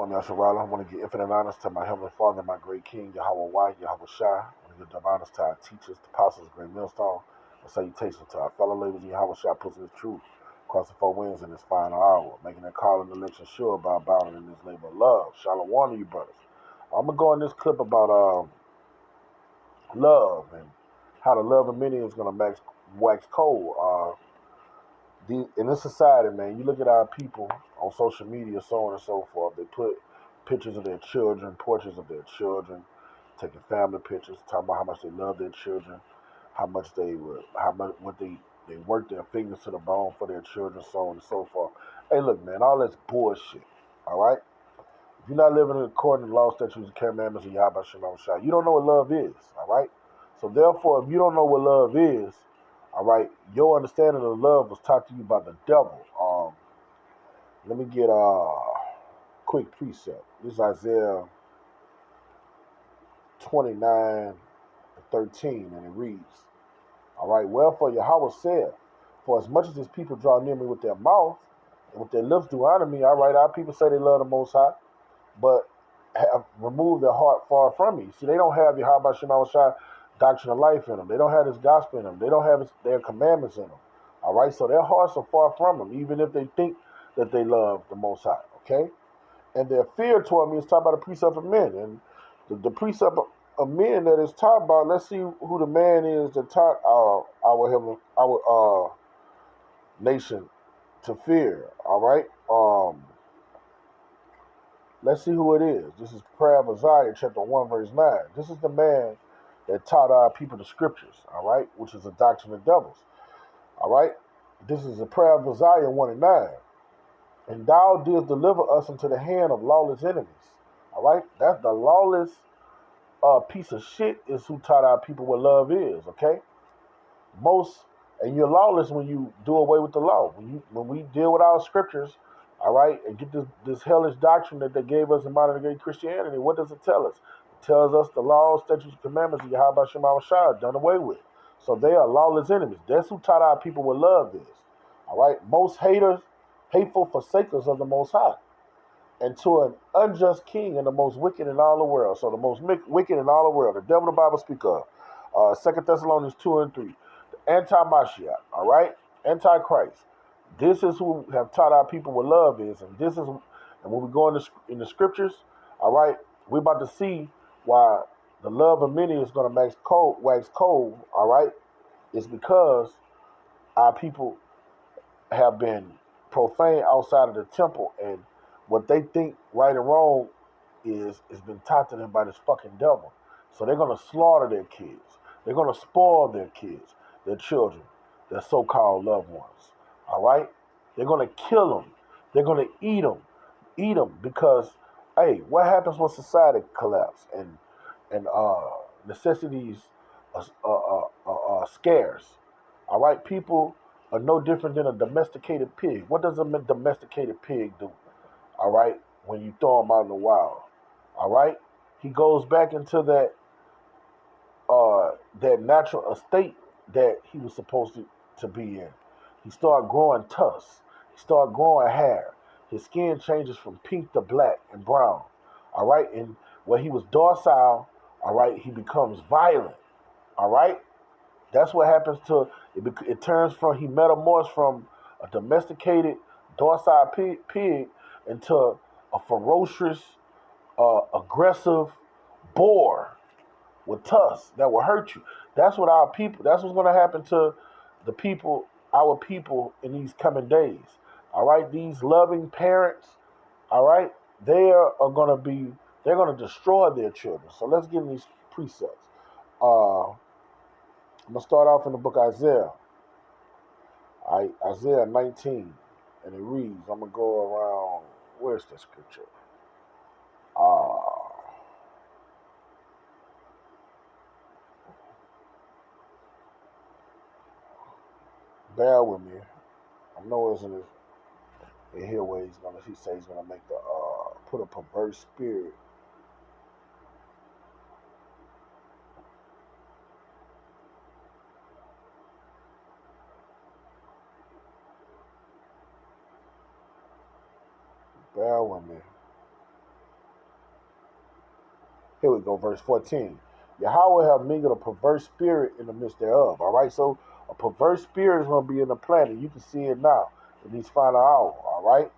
I'm Yasharala. I want to give infinite honors to my Heavenly Father, my great King, Yahweh Wai, Yahweh Shai. I want to give double honors to our teachers, the apostles, great millstone, and salutations to our fellow ladies, Yahweh Shai, puts his truth across the four winds in this final hour, making that call and election sure by abounding in this labor of love. Shalom to you, brothers. I'm going to go in this clip about love and how the love of many is going to wax cold. In this society, man, you look at our people on social media, so on and so forth. They put pictures of their children, portraits of their children, taking family pictures, talking about how much they love their children, what they work their fingers to the bone for their children, so on and so forth. Hey, look, man, all that's bullshit. All right, if you're not living according to the law, statutes, and commandments of Yahweh Shalom Shai, you don't know what love is. All right, so therefore, if you don't know what love is, all right, your understanding of love was taught to you by the devil. Let me get a quick precept. This is Isaiah 29:13, and it reads, all right, wherefore Yahweh said, for as much as his people draw near me with their mouth, and with their lips do honor me, all right, our people say they love the Most High, but have removed their heart far from me. See, they don't have Yahweh Shema Shai doctrine of life in them. They don't have his gospel in them. They don't have their commandments in them. All right, so their hearts are far from him, even if they think that they love the Most High. Okay, and their fear toward me is taught by the precept of men, and the precept of men that is taught by. Let's see who the man is that taught our nation to fear. All right, let's see who it is. This is Prayer of Isaiah, chapter 1, verse 9. This is the man that taught our people the scriptures, all right, which is a doctrine of devils. All right, this is the Prayer of Isaiah 1 and 9. And thou didst deliver us into the hand of lawless enemies. All right, that's the lawless piece of shit is who taught our people what love is. Okay, and you're lawless when you do away with the law. When we deal with our scriptures, all right, and get this hellish doctrine that they gave us in modern day Christianity, what does it tell us? It tells us the laws, statutes, commandments of Yahweh Shema Shai done away with. So they are lawless enemies. That's who taught our people what love is. All right, most hateful forsakers of the Most High, and to an unjust king and the most wicked in all the world. So the most wicked in all the world, the devil the Bible speak of. 2 Thessalonians 2 and 3. The anti-Mashiach, all right? Antichrist. This is who have taught our people what love is. And when we go in the scriptures, all right, we're about to see why the love of many is going to wax cold, all right? It's because our people have been profane outside of the temple, and what they think right and wrong is been taught to them by this fucking devil. So they're gonna slaughter their kids. They're gonna spoil their kids, their children, their so-called loved ones. All right? They're gonna kill them. They're gonna eat them because, hey, what happens when society collapses and necessities are scarce? All right, people are no different than a domesticated pig. What does a domesticated pig do? All right, when you throw him out in the wild, all right, he goes back into that natural estate that he was supposed to be in. He started growing tusks. He started growing hair. His skin changes from pink to black and brown. All right, and where he was docile, all right, he becomes violent. All right, that's what happens to it. It turns from he metamorphs from a domesticated docile pig into a ferocious, aggressive boar with tusks that will hurt you. That's what our people. That's what's going to happen to the people, our people, in these coming days. All right, these loving parents. All right, are going to be. They're going to destroy their children. So let's get in these precepts. I'm gonna start off in the book of Isaiah. Isaiah 19, and it reads. I'm gonna go around. Where's the scripture? Uh, Bear with me. I know it's in here where he says he's gonna make the put a perverse spirit. Bear with me. Here we go, verse 14. Yahweh have mingled a perverse spirit in the midst thereof. All right, so a perverse spirit is going to be in the planet. You can see it now in these final hours. All right,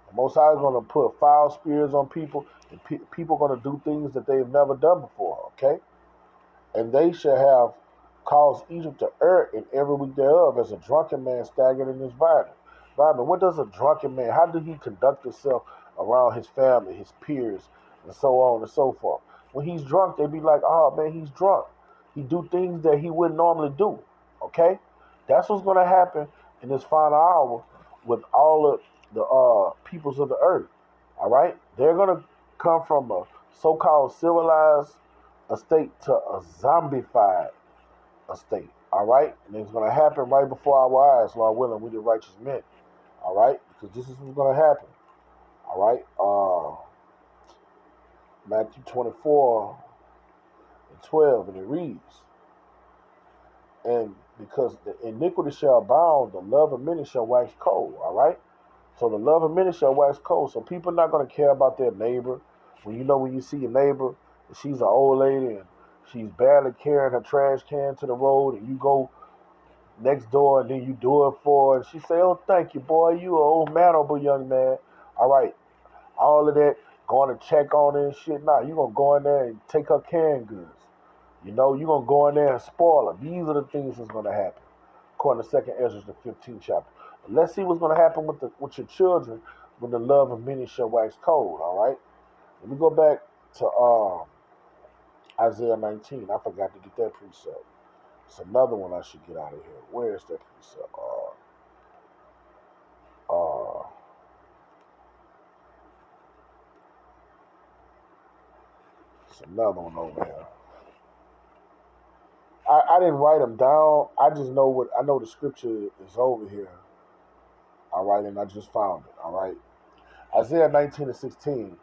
the Most High is going to put foul spirits on people, and people are going to do things that they've never done before. Okay, and they shall have caused Egypt to err in every week thereof, as a drunken man staggered in his vine. What does a drunken man? How did he conduct himself around his family, his peers, and so on and so forth? When he's drunk, they be like, "Oh man, he's drunk. He do things that he wouldn't normally do." Okay, that's what's going to happen in this final hour with all of the peoples of the earth. All right, they're going to come from a so-called civilized estate to a zombified estate. All right, and it's going to happen right before our eyes, Lord willing, we the righteous men. All right, because this is what's going to happen. All right, Matthew 24:12, and it reads, "And because the iniquity shall abound, the love of many shall wax cold." All right, so the love of many shall wax cold. So people are not going to care about their neighbor. When you see your neighbor, she's an old lady and she's barely carrying her trash can to the road, and you go next door and then you do it for her, and she say, "Oh, thank you, boy. You an old mannerable young man." All right, all of that going to check on her and shit. Nah, you gonna go in there and take her canned goods. You know, you gonna go in there and spoil her. These are the things that's gonna happen, according to Second Ezra, the 15th chapter. But let's see what's gonna happen with your children when the love of many shall wax cold. All right, let me go back to Isaiah 19. I forgot to get that precept. It's another one I should get out of here. Where is that precept? Uh, it's another one over here. I didn't write them down. I just know what I know. The scripture is over here. All right, and I just found it. All right, Isaiah 19:16.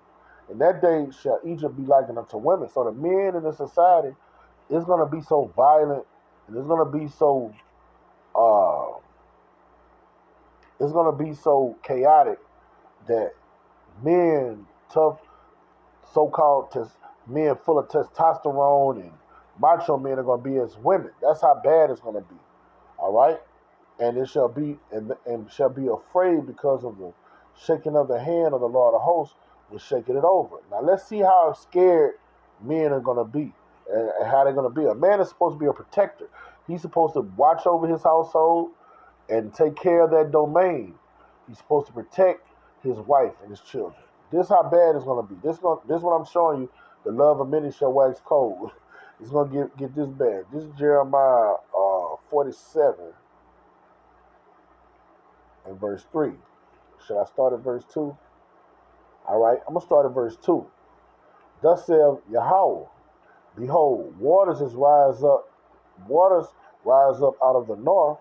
In that day shall Egypt be likened unto women. So the men in the society is going to be so violent, and it's going to be so uh, it's going to be so chaotic that men, tough so-called men full of testosterone and macho men are going to be as women. That's how bad it's going to be. All right, and it shall be and shall be afraid because of the shaking of the hand of the Lord of hosts was shaking it over. Now let's see how scared men are going to be and how they're going to be. A man is supposed to be a protector. He's supposed to watch over his household and take care of that domain. He's supposed to protect his wife and his children. This how bad it's going to be. This what I'm showing you. The love of many shall wax cold. It's going to get this bad. This is Jeremiah 47 and verse 3. Should I start at verse 2? All right, I'm going to start at verse 2. Thus saith Yahweh, behold, waters rise up out of the north,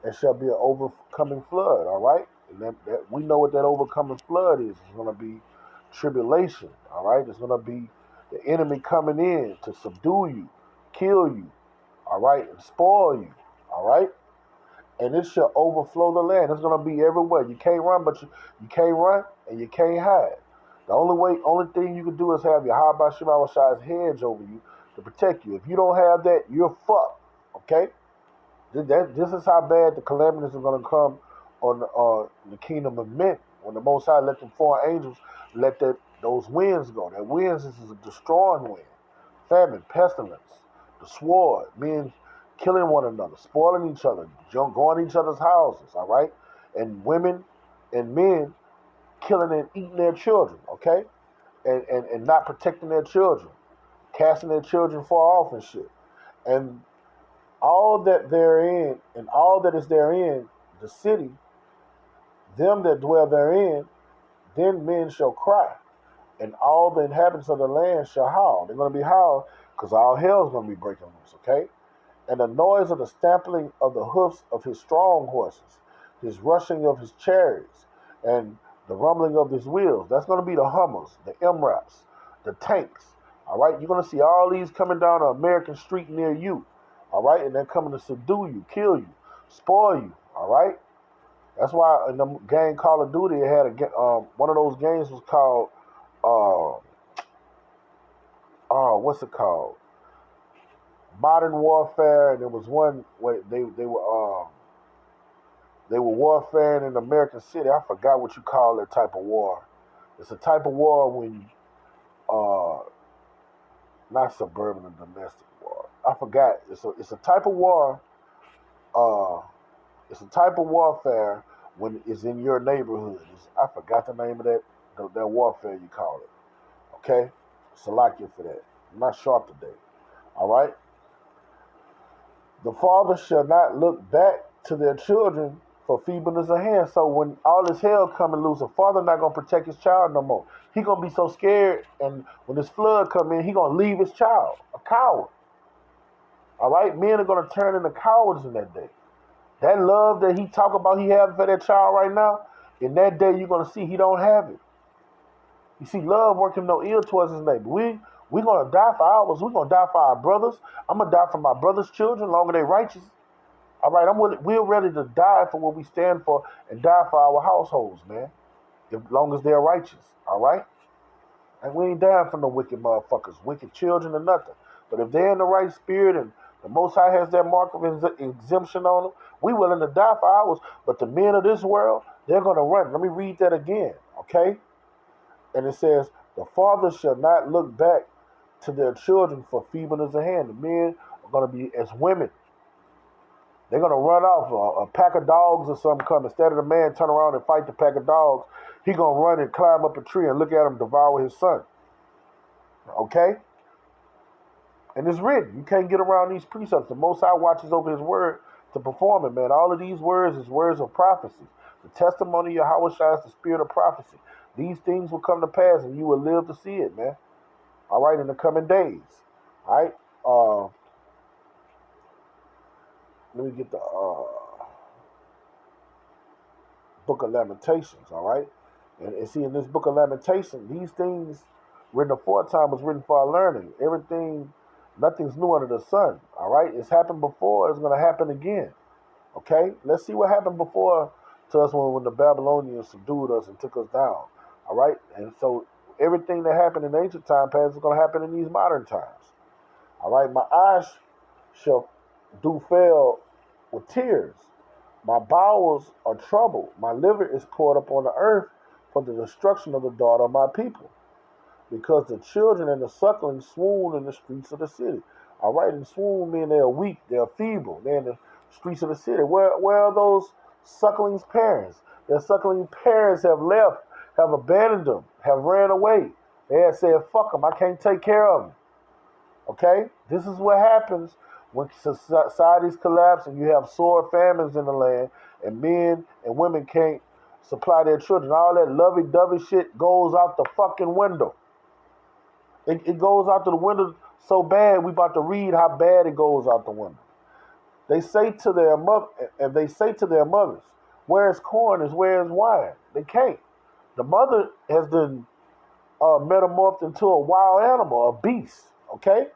and shall be an overcoming flood. All right, and that we know what that overcoming flood is. It's going to be tribulation. All right, it's going to be the enemy coming in to subdue you, kill you. All right, and spoil you. All right, and it shall overflow the land. It's going to be everywhere. You can't run, but you can't run and you can't hide. The only thing you can do is have your Habba Shema Shai's hedge over you to protect you. If you don't have that, you're fucked. Okay? This is how bad the calamities are going to come on the kingdom of men. When the Most High let them four angels let those winds go. That winds is a destroying wind. Famine, pestilence, the sword, men killing one another, spoiling each other, going to each other's houses, all right? And women and men killing and eating their children, okay? And not protecting their children, casting their children far off and shit. And all that therein, and all that is therein, the city, them that dwell therein, then men shall cry, and all the inhabitants of the land shall howl. They're going to be howled because all hell is going to be breaking loose, okay? And the noise of the stamping of the hoofs of his strong horses, his rushing of his chariots, and the rumbling of his wheels. That's going to be the Hummers, the MRAPs, the tanks. All right, you're going to see all these coming down an American street near you. All right, and they're coming to subdue you, kill you, spoil you. All right, that's why in the game Call of Duty, it had one of those games was called what's it called? Modern Warfare, and there was one where they were warfaring in American City. I forgot what you call that type of war. It's a type of war when uh not suburban and domestic war. I forgot. It's a type of war. Uh, it's a type of warfare when it's in your neighborhood. I forgot the name of that warfare you call it. Okay, Salakia for that. I'm not sharp today. All right. The father shall not look back to their children for feebleness of hand. So when all this hell coming loose, the father not gonna protect his child no more. He gonna be so scared, and when this flood come in, he gonna leave his child a coward. All right, men are gonna turn into cowards in that day. That love that he talk about he have for that child right now, in that day you're gonna see he don't have it. You see, love working no ill towards his neighbor. We gonna die for ours. We gonna die for our brothers. I'm gonna die for my brother's children, longer they righteous. All right, we're ready to die for what we stand for and die for our households, man. As long as they're righteous. All right, and we ain't dying for no wicked motherfuckers, wicked children or nothing. But if they're in the right spirit and the Most High has that mark of exemption on them, we willing to die for ours. But the men of this world, they're gonna run. Let me read that again, okay? And it says, the father shall not look back to their children for feebleness of hand. The men are going to be as women. They're going to run off. A pack of dogs or something come. Instead of the man turn around and fight the pack of dogs, he going to run and climb up a tree and look at him devour his son. Okay? And it's written. You can't get around these precepts. The Most High watches over his word to perform it, man. All of these words is words of prophecy. The testimony of Yahweh Shai is the spirit of prophecy. These things will come to pass and you will live to see it, man. All right, in the coming days. All right. Let me get the Book of Lamentations, all right? And see, in this Book of Lamentations, these things written aforetime was written for our learning. Everything, nothing's new under the sun, all right? It's happened before, it's going to happen again, okay? Let's see what happened before to us when the Babylonians subdued us and took us down, all right? And so everything that happened in ancient time past is going to happen in these modern times, all right? My eyes shall do fail with tears. My bowels are troubled. My liver is poured up on the earth for the destruction of the daughter of my people. Because the children and the sucklings swoon in the streets of the city. All right, and swoon mean they're weak, they're feeble. They're in the streets of the city. Where are those sucklings' parents? Their suckling parents have left, have abandoned them, have ran away. They have said, fuck them, I can't take care of them. Okay? This is what happens when societies collapse and you have sore famines in the land and men and women can't supply their children. All that lovey-dovey shit goes out the fucking window. It goes out the window so bad, we about to read how bad it goes out the window. They say to their mothers, where's corn is where's wine? They can't. The mother has been metamorphed into a wild animal, a beast, okay?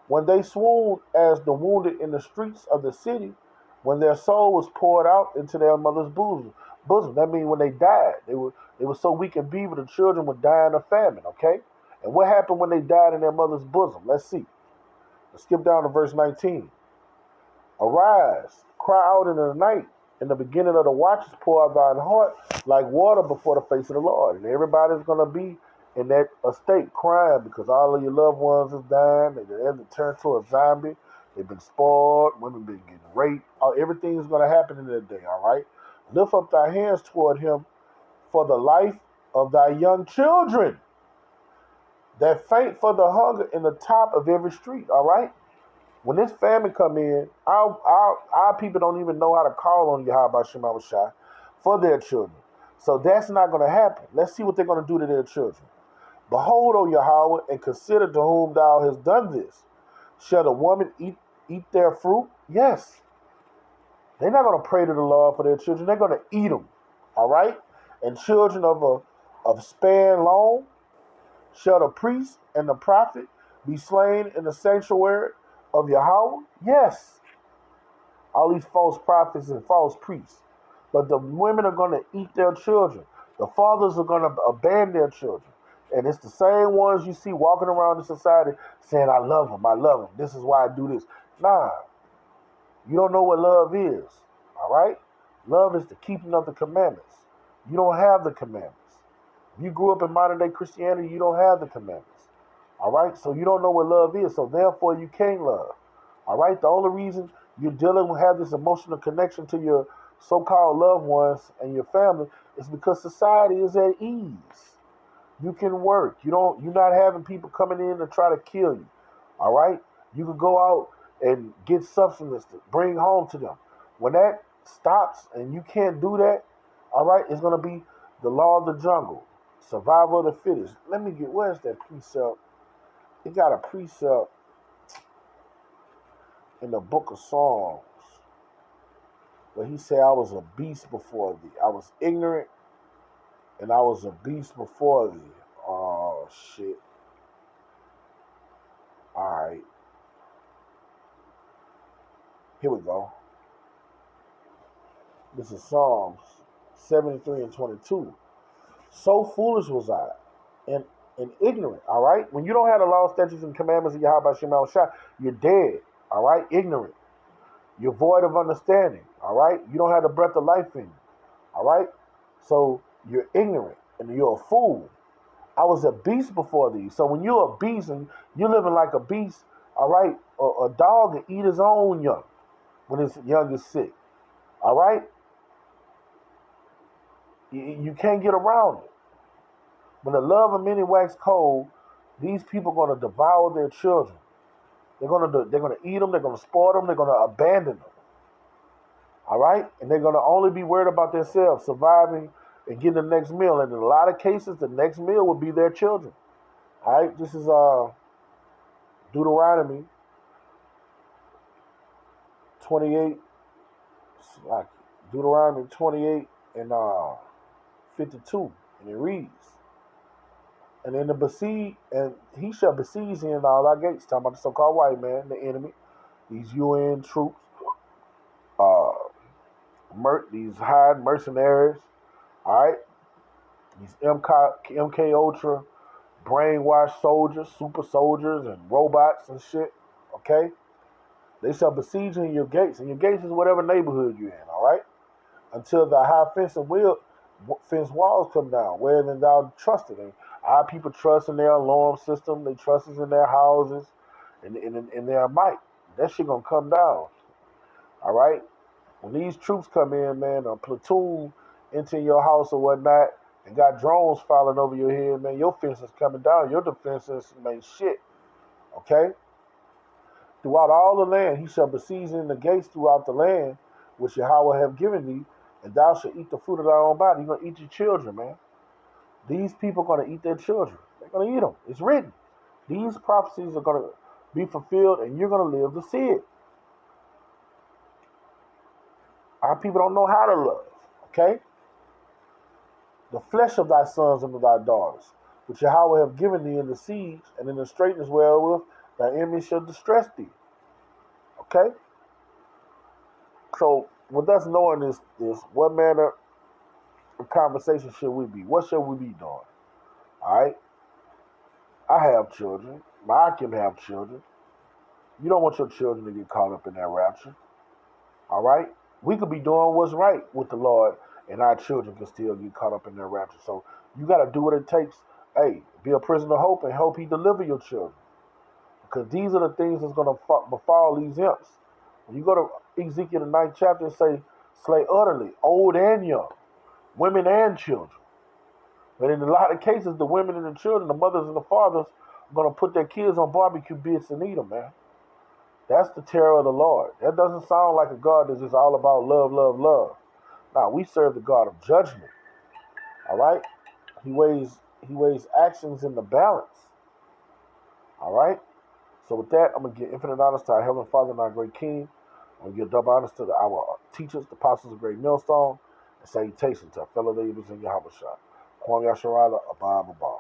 When they swooned as the wounded in the streets of the city, when their soul was poured out into their mother's bosom. That means when they died, they were so weak and feeble, the children were dying of famine, okay? And what happened when they died in their mother's bosom? Let's see. Let's skip down to verse 19. Arise, cry out in the night. In the beginning of the watches, pour out thine heart like water before the face of the Lord. And everybody's going to be in that state crying because all of your loved ones is dying. They've turned to a zombie. They've been spoiled. Women been getting raped. Everything's going to happen in that day, all right? Lift up thy hands toward him for the life of thy young children that faint for the hunger in the top of every street, all right? When this famine come in, our people don't even know how to call on Yahweh Shema Shai for their children. So that's not going to happen. Let's see what they're going to do to their children. Behold, O Yahweh, and consider to whom thou hast done this. Shall the woman eat their fruit? Yes. They're not going to pray to the Lord for their children. They're going to eat them, all right? And children of span long, shall the priest and the prophet be slain in the sanctuary of Yahweh? Yes. All these false prophets and false priests. But the women are going to eat their children. The fathers are going to abandon their children. And it's the same ones you see walking around the society saying, I love him, I love him. This is why I do this. Nah, you don't know what love is. All right? Love is the keeping of the commandments. You don't have the commandments. If you grew up in modern day Christianity, you don't have the commandments. All right? So you don't know what love is. So therefore, you can't love. All right? The only reason you're dealing with have this emotional connection to your so-called loved ones and your family is because society is at ease. You can work. You're not having people coming in to try to kill you. All right? You can go out and get substance to bring home to them. When that stops and you can't do that, all right, it's gonna be the law of the jungle, survival of the fittest. Let me get where's that precept? It got a precept in the book of Psalms where he said, I was a beast before thee. I was ignorant and I was a beast before thee. Oh shit. Alright. Here we go. This is Psalms 73 and 22. So foolish was I and ignorant, all right? When you don't have the law, statutes, and commandments of Yahweh Shema Shah, you're dead, all right? Ignorant. You're void of understanding, all right? You don't have the breath of life in you, all right? So you're ignorant and you're a fool. I was a beast before thee. So when you're a beast and you're living like a beast, all right, a dog can eat his own young when his young is sick, all right? You can't get around it. When the love of many wax cold, these people are going to devour their children. They're going to eat them. They're going to spoil them. They're going to abandon them. All right, and they're going to only be worried about themselves surviving and getting the next meal. And in a lot of cases, the next meal will be their children. All right, this is Deuteronomy 28. Like Deuteronomy 28 and 52, and it reads. And in the besiege, and he shall besiege in all our gates. Talking about the so-called white man, the enemy, these UN troops, these hired mercenaries, all right, these MK Ultra, brainwashed soldiers, super soldiers, and robots and shit. Okay, they shall besiege in your gates, and your gates is whatever neighborhood you're in. All right, until the high fence walls come down, where then thou trusted. And our people trust in their alarm system, they trust in their houses, and in their might. That shit gonna come down. All right? When these troops come in, man, a platoon into your house or whatnot, and got drones falling over your head, man, your fence is coming down. Your defenses ain't shit. Okay? Throughout all the land, he shall besiege in the gates throughout the land, which Yahweh have given thee, and thou shalt eat the fruit of thy own body. You're going to eat your children, man. These people are going to eat their children. They're going to eat them. It's written. These prophecies are going to be fulfilled, and you're going to live to see it. Our people don't know how to love, okay? The flesh of thy sons and of thy daughters, which Yahweh have given thee in the siege, and in the straitness wherewith thy enemy shall distress thee. Okay? So, with us knowing this, what manner of conversation should we be? What should we be doing? Alright? I have children. I can have children. You don't want your children to get caught up in that rapture. Alright? We could be doing what's right with the Lord, and our children can still get caught up in that rapture. So, you got to do what it takes. Hey, be a prisoner of hope and help he deliver your children. Because these are the things that's going to befall these imps. When you go to Ezekiel the 9th chapter and say, slay utterly, old and young, women and children. But in a lot of cases, the women and the children, the mothers and the fathers, are going to put their kids on barbecue bits and eat them, man. That's the terror of the Lord. That doesn't sound like a God that's just all about love, love, love. Now, we serve the God of judgment. All right? He weighs actions in the balance. All right? So with that, I'm going to give infinite honors to our Heavenly Father and our great King. I'm going to give double honors to our teachers, the apostles of great millstone, and salutations to our fellow laborers in Yahweh Shah. Kwam Yasharala, Abba, Abba.